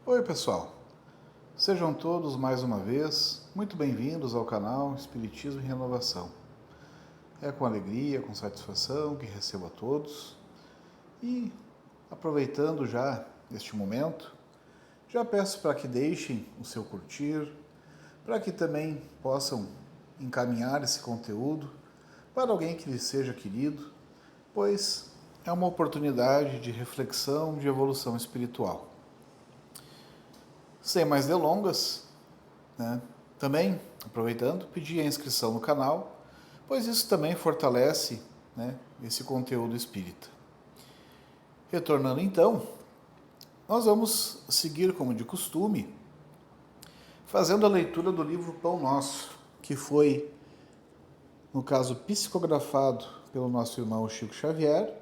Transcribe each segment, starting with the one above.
Oi pessoal, sejam todos mais uma vez muito bem-vindos ao canal Espiritismo e Renovação. É com alegria, com satisfação que recebo a todos e, aproveitando já este momento, já peço para que deixem o seu curtir, para que também possam encaminhar esse conteúdo para alguém que lhes seja querido, pois é uma oportunidade de reflexão, de evolução espiritual. Sem mais delongas, também, aproveitando, pedir a inscrição no canal, pois isso também fortalece esse conteúdo espírita. Retornando então, nós vamos seguir como de costume, fazendo a leitura do livro Pão Nosso, que foi, no caso, psicografado pelo nosso irmão Chico Xavier,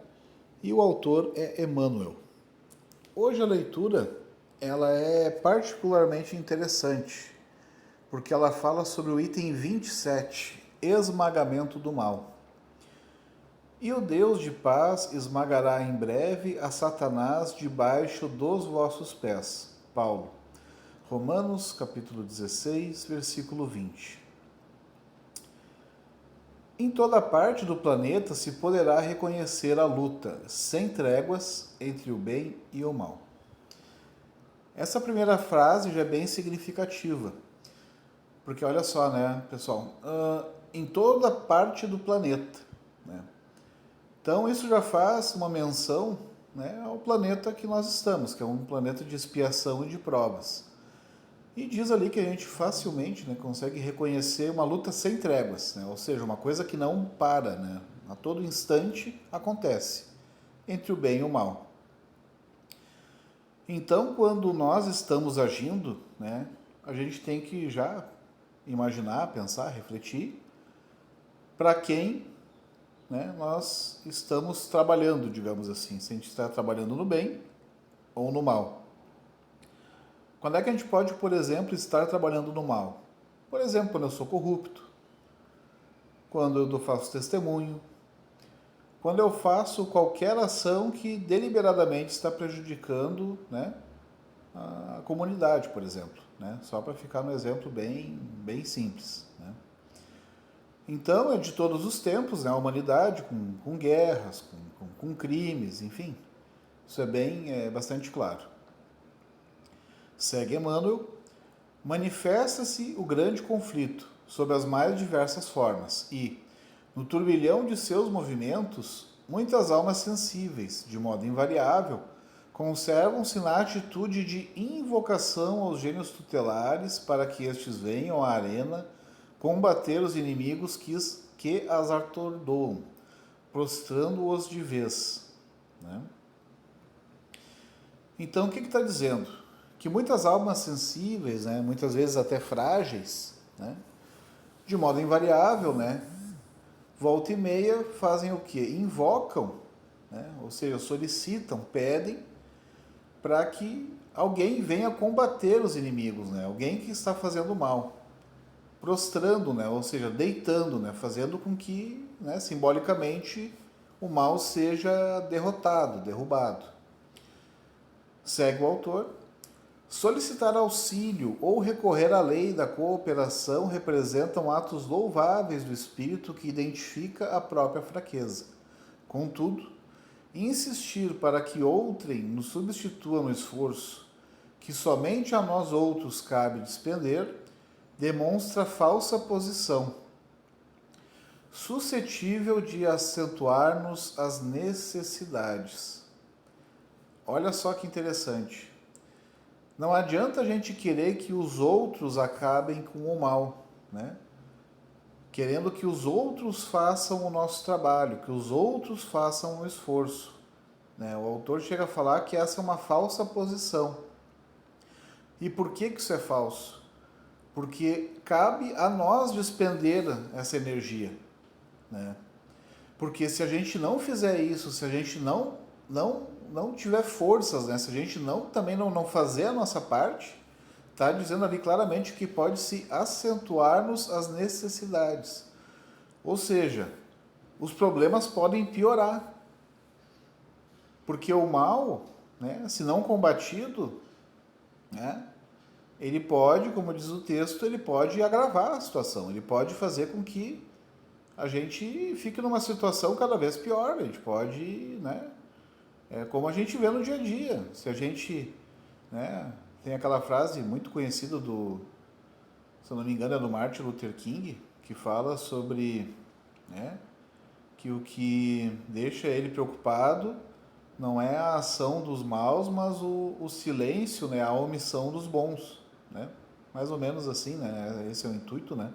e o autor é Emmanuel. Hoje a leitura ela é particularmente interessante, porque ela fala sobre o item 27, esmagamento do mal. E o Deus de paz esmagará em breve a Satanás debaixo dos vossos pés. Paulo. Romanos, capítulo 16, versículo 20. Em toda parte do planeta se poderá reconhecer a luta, sem tréguas, entre o bem e o mal. Essa primeira frase já é bem significativa, porque olha só, né, pessoal, em toda parte do planeta, né? Então isso já faz uma menção, né, ao planeta que nós estamos, que é um planeta de expiação e de provas. E diz ali que a gente facilmente, né, consegue reconhecer uma luta sem tréguas, né, ou seja, uma coisa que não para, né, a todo instante acontece, entre o bem e o mal. Então, quando nós estamos agindo, né, a gente tem que já imaginar, pensar, refletir para quem, né, nós estamos trabalhando, digamos assim, se a gente está trabalhando no bem ou no mal. Quando é que a gente pode, por exemplo, estar trabalhando no mal? Por exemplo, quando eu sou corrupto, quando eu faço testemunho, quando eu faço qualquer ação que deliberadamente está prejudicando, né, a comunidade, por exemplo, né? Só para ficar no exemplo bem simples, né? Então, é de todos os tempos, né? A humanidade com guerras, com crimes, enfim. Isso é bastante claro. Segue Emmanuel. Manifesta-se o grande conflito sob as mais diversas formas e, no turbilhão de seus movimentos, muitas almas sensíveis, de modo invariável, conservam-se na atitude de invocação aos gênios tutelares para que estes venham à arena combater os inimigos que as atordoam, prostrando-os de vez. Né? Então, o que está dizendo? Que muitas almas sensíveis, né, muitas vezes até frágeis, né, de modo invariável, né, volta e meia fazem o quê? Invocam, né, ou seja, solicitam, pedem para que alguém venha combater os inimigos, né, alguém que está fazendo mal, prostrando, né, ou seja, deitando, né, fazendo com que, né, simbolicamente, o mal seja derrotado, derrubado. Segue o autor. Solicitar auxílio ou recorrer à lei da cooperação representam atos louváveis do espírito que identifica a própria fraqueza. Contudo, insistir para que outrem nos substitua no esforço que somente a nós outros cabe despender, demonstra falsa posição, suscetível de acentuar-nos as necessidades. Olha só que interessante. Não adianta a gente querer que os outros acabem com o mal, né? Querendo que os outros façam o nosso trabalho, que os outros façam o esforço. Né? O autor chega a falar que essa é uma falsa posição. E por que isso é falso? Porque cabe a nós despender essa energia. Né? Porque se a gente não fizer isso, se a gente não tiver forças, né? Se a gente também não fazer a nossa parte, está dizendo ali claramente que pode se acentuar-nos as necessidades. Ou seja, os problemas podem piorar. Porque o mal, né, se não combatido, né? Ele pode, como diz o texto, ele pode agravar a situação, ele pode fazer com que a gente fique numa situação cada vez pior, a gente pode, né? É como a gente vê no dia a dia. Se a gente, né, tem aquela frase muito conhecida do, se eu não me engano, é do Martin Luther King, que fala sobre, né, que o que deixa ele preocupado não é a ação dos maus, mas o silêncio, né, a omissão dos bons, né? Mais ou menos assim, né? Esse é o intuito, né?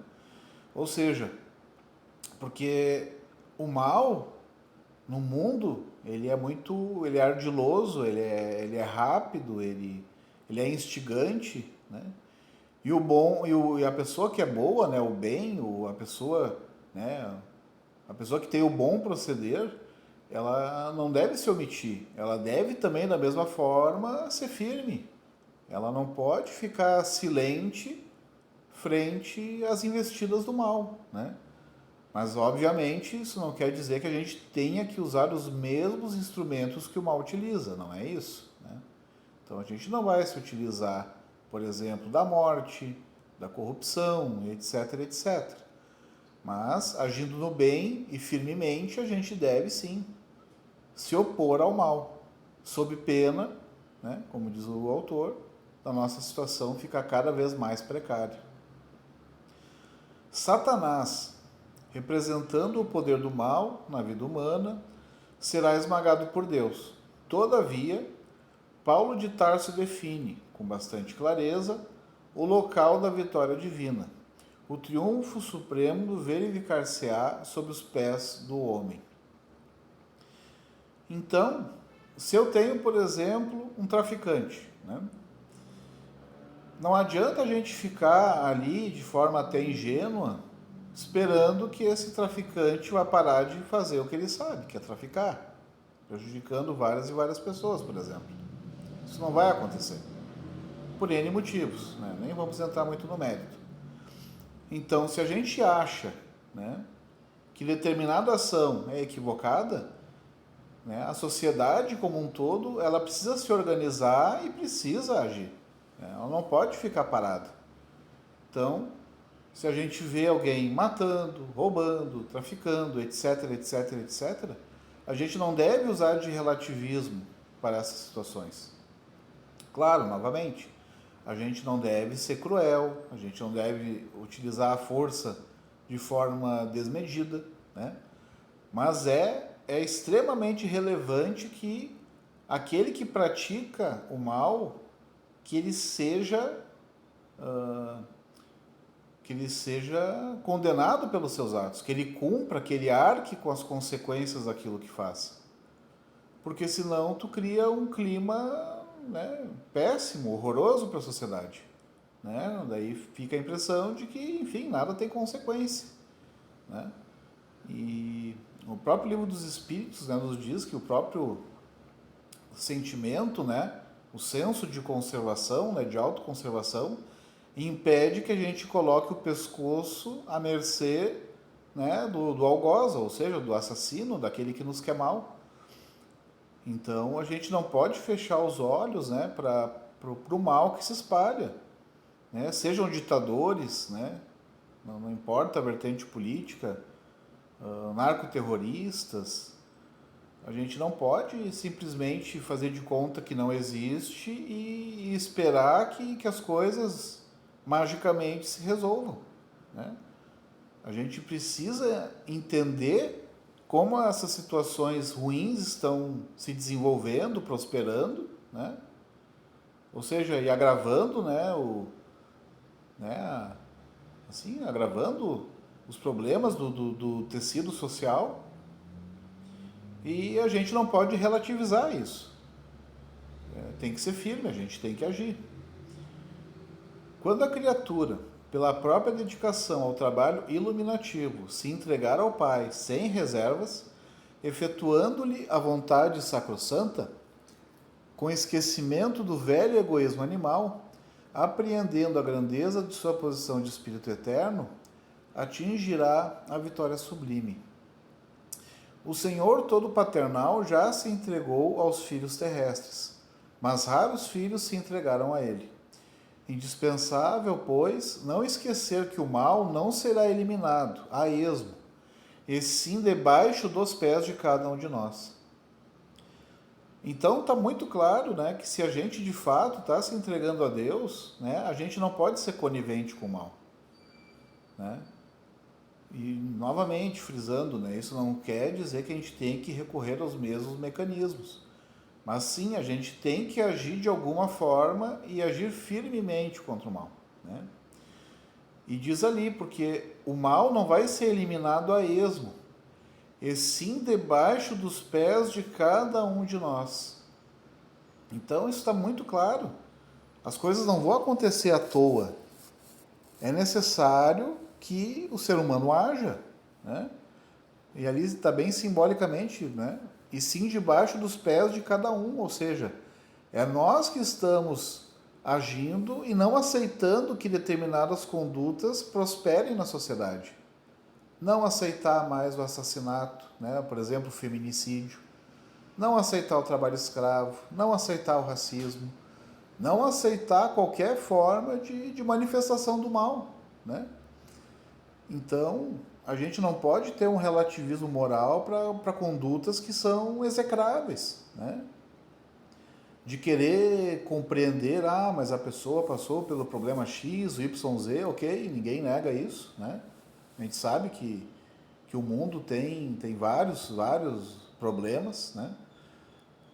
Ou seja, porque o mal no mundo, ele é ardiloso, ele é rápido, ele é instigante, né? E o bom, e a pessoa que é boa, né, o bem, a pessoa, né, a pessoa que tem o bom proceder, ela não deve se omitir, ela deve também, da mesma forma, ser firme. Ela não pode ficar silente frente às investidas do mal, né? Mas, obviamente, isso não quer dizer que a gente tenha que usar os mesmos instrumentos que o mal utiliza, não é isso, né? Então, a gente não vai se utilizar, por exemplo, da morte, da corrupção, etc, etc. Mas, agindo no bem e firmemente, a gente deve, sim, se opor ao mal, sob pena, né, como diz o autor, da nossa situação ficar cada vez mais precária. Satanás, representando o poder do mal na vida humana, será esmagado por Deus. Todavia, Paulo de Tarso define, com bastante clareza, o local da vitória divina, o triunfo supremo verificar-se-á sob os pés do homem. Então, se eu tenho, por exemplo, um traficante, né? Não adianta a gente ficar ali de forma até ingênua, esperando que esse traficante vai parar de fazer o que ele sabe, que é traficar, prejudicando várias e várias pessoas, por exemplo. Isso não vai acontecer, por N motivos, né? Nem vamos entrar muito no mérito. Então, se a gente acha, né, que determinada ação é equivocada, né, a sociedade como um todo, ela precisa se organizar e precisa agir. Ela não pode ficar parada. Então, se a gente vê alguém matando, roubando, traficando, etc, etc, etc, a gente não deve usar de relativismo para essas situações. Claro, novamente, a gente não deve ser cruel, a gente não deve utilizar a força de forma desmedida, né? Mas é extremamente relevante que aquele que pratica o mal, que ele seja condenado pelos seus atos, que ele cumpra, que ele arque com as consequências daquilo que faz. Porque senão tu cria um clima, né, péssimo, horroroso para a sociedade, né? Daí fica a impressão de que, enfim, nada tem consequência, né? E o próprio Livro dos Espíritos, né, nos diz que o próprio sentimento, né, o senso de conservação, né, de autoconservação, impede que a gente coloque o pescoço à mercê, né, do algoz, ou seja, do assassino, daquele que nos quer mal. Então a gente não pode fechar os olhos, né, para o mal que se espalha, né? Sejam ditadores, né, não importa a vertente política, narcoterroristas, a gente não pode simplesmente fazer de conta que não existe e esperar que as coisas magicamente se resolvam, né? A gente precisa entender como essas situações ruins estão se desenvolvendo, prosperando, né? Ou seja, e agravando, né, assim, agravando os problemas do tecido social, e a gente não pode relativizar isso. Tem que ser firme, a gente tem que agir. Quando a criatura, pela própria dedicação ao trabalho iluminativo, se entregar ao Pai sem reservas, efetuando-lhe a vontade sacrossanta, com esquecimento do velho egoísmo animal, apreendendo a grandeza de sua posição de espírito eterno, atingirá a vitória sublime. O Senhor todo paternal já se entregou aos filhos terrestres, mas raros filhos se entregaram a ele. Indispensável, pois, não esquecer que o mal não será eliminado a esmo, e sim debaixo dos pés de cada um de nós. Então está muito claro, né, que se a gente de fato está se entregando a Deus, né, a gente não pode ser conivente com o mal, né? E novamente frisando, né, isso não quer dizer que a gente tem que recorrer aos mesmos mecanismos, mas sim a gente tem que agir de alguma forma e agir firmemente contra o mal, né? E diz ali, porque o mal não vai ser eliminado a esmo, e sim debaixo dos pés de cada um de nós. Então isso está muito claro. As coisas não vão acontecer à toa. É necessário que o ser humano haja, né? E ali está bem simbolicamente, né? E sim debaixo dos pés de cada um, ou seja, é nós que estamos agindo e não aceitando que determinadas condutas prosperem na sociedade. Não aceitar mais o assassinato, né? Por exemplo, o feminicídio. Não aceitar o trabalho escravo. Não aceitar o racismo. Não aceitar qualquer forma de manifestação do mal, né? Então, a gente não pode ter um relativismo moral para condutas que são execráveis, né? De querer compreender, mas a pessoa passou pelo problema X, Y, Z, ok, ninguém nega isso, né? A gente sabe que o mundo tem vários problemas, né?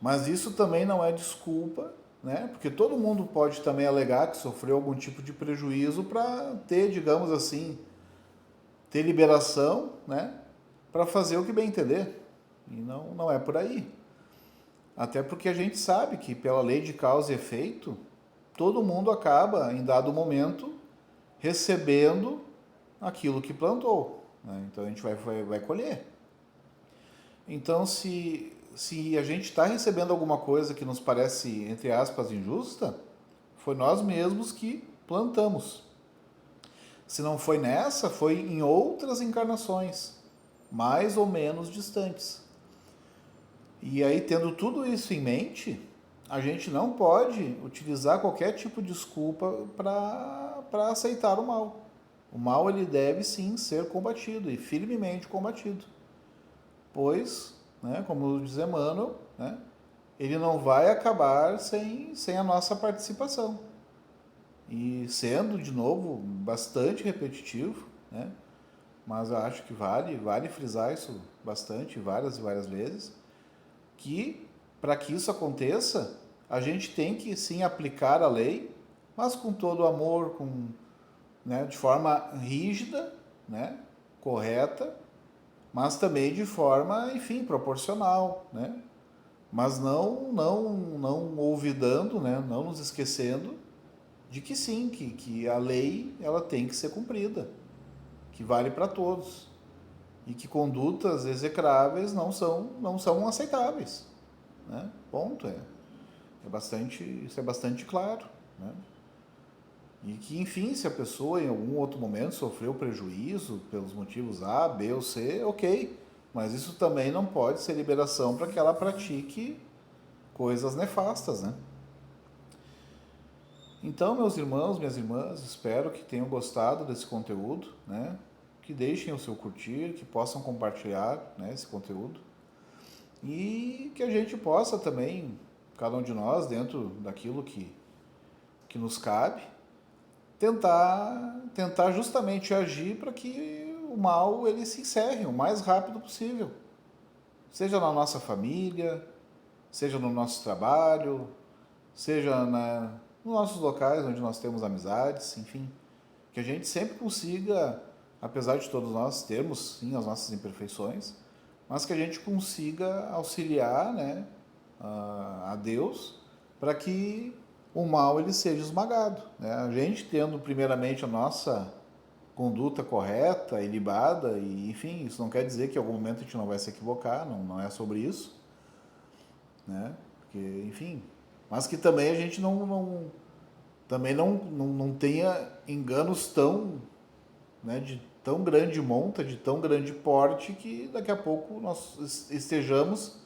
Mas isso também não é desculpa, né? Porque todo mundo pode também alegar que sofreu algum tipo de prejuízo para ter, digamos assim, ter liberação, né? Para fazer o que bem entender. E não é por aí. Até porque a gente sabe que pela lei de causa e efeito, todo mundo acaba, em dado momento, recebendo aquilo que plantou, né? Então a gente vai colher. Então se a gente está recebendo alguma coisa que nos parece, entre aspas, injusta, foi nós mesmos que plantamos. Se não foi nessa, foi em outras encarnações, mais ou menos distantes. E aí, tendo tudo isso em mente, a gente não pode utilizar qualquer tipo de desculpa para aceitar o mal. O mal ele deve sim ser combatido e firmemente combatido. Pois, né, como diz Emmanuel, né, ele não vai acabar sem a nossa participação. E sendo, de novo, bastante repetitivo, né, mas eu acho que vale frisar isso bastante, várias e várias vezes, que para que isso aconteça, a gente tem que sim aplicar a lei, mas com todo o amor, né, de forma rígida, né, correta, mas também de forma, enfim, proporcional, né? Mas não olvidando, né, não nos esquecendo de que sim, que a lei ela tem que ser cumprida, que vale para todos e que condutas execráveis não são aceitáveis, né? Ponto, isso é bastante claro, né? E que, enfim, se a pessoa em algum outro momento sofreu prejuízo pelos motivos A, B ou C, ok. Mas isso também não pode ser liberação para que ela pratique coisas nefastas, né? Então, meus irmãos, minhas irmãs, espero que tenham gostado desse conteúdo, né? Que deixem o seu curtir, que possam compartilhar, né, esse conteúdo. E que a gente possa também, cada um de nós, dentro daquilo que nos cabe, tentar justamente agir para que o mal ele se encerre o mais rápido possível. Seja na nossa família, seja no nosso trabalho, seja nos nossos locais onde nós temos amizades, enfim. Que a gente sempre consiga, apesar de todos nós termos, sim, as nossas imperfeições, mas que a gente consiga auxiliar, né, a Deus para que o mal ele seja esmagado, né? A gente tendo primeiramente a nossa conduta correta, ilibada, e enfim, isso não quer dizer que em algum momento a gente não vai se equivocar, não é sobre isso, né? Porque, enfim, mas que também a gente também não tenha enganos tão, né, de tão grande monta, de tão grande porte, que daqui a pouco nós estejamos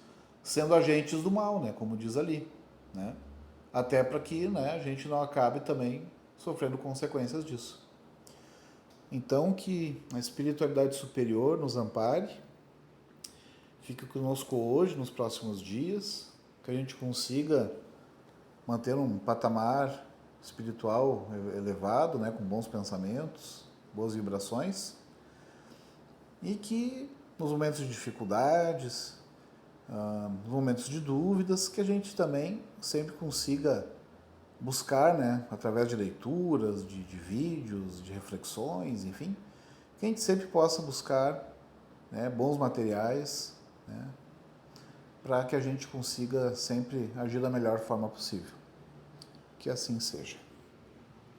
sendo agentes do mal, né, como diz ali, né? Até para que, né, a gente não acabe também sofrendo consequências disso. Então, que a espiritualidade superior nos ampare, fique conosco hoje, nos próximos dias, que a gente consiga manter um patamar espiritual elevado, né, com bons pensamentos, boas vibrações, e que nos momentos de dificuldades, nos momentos de dúvidas, que a gente também sempre consiga buscar, né, através de leituras, de vídeos, de reflexões, enfim, que a gente sempre possa buscar, né, bons materiais, né, para que a gente consiga sempre agir da melhor forma possível. Que assim seja.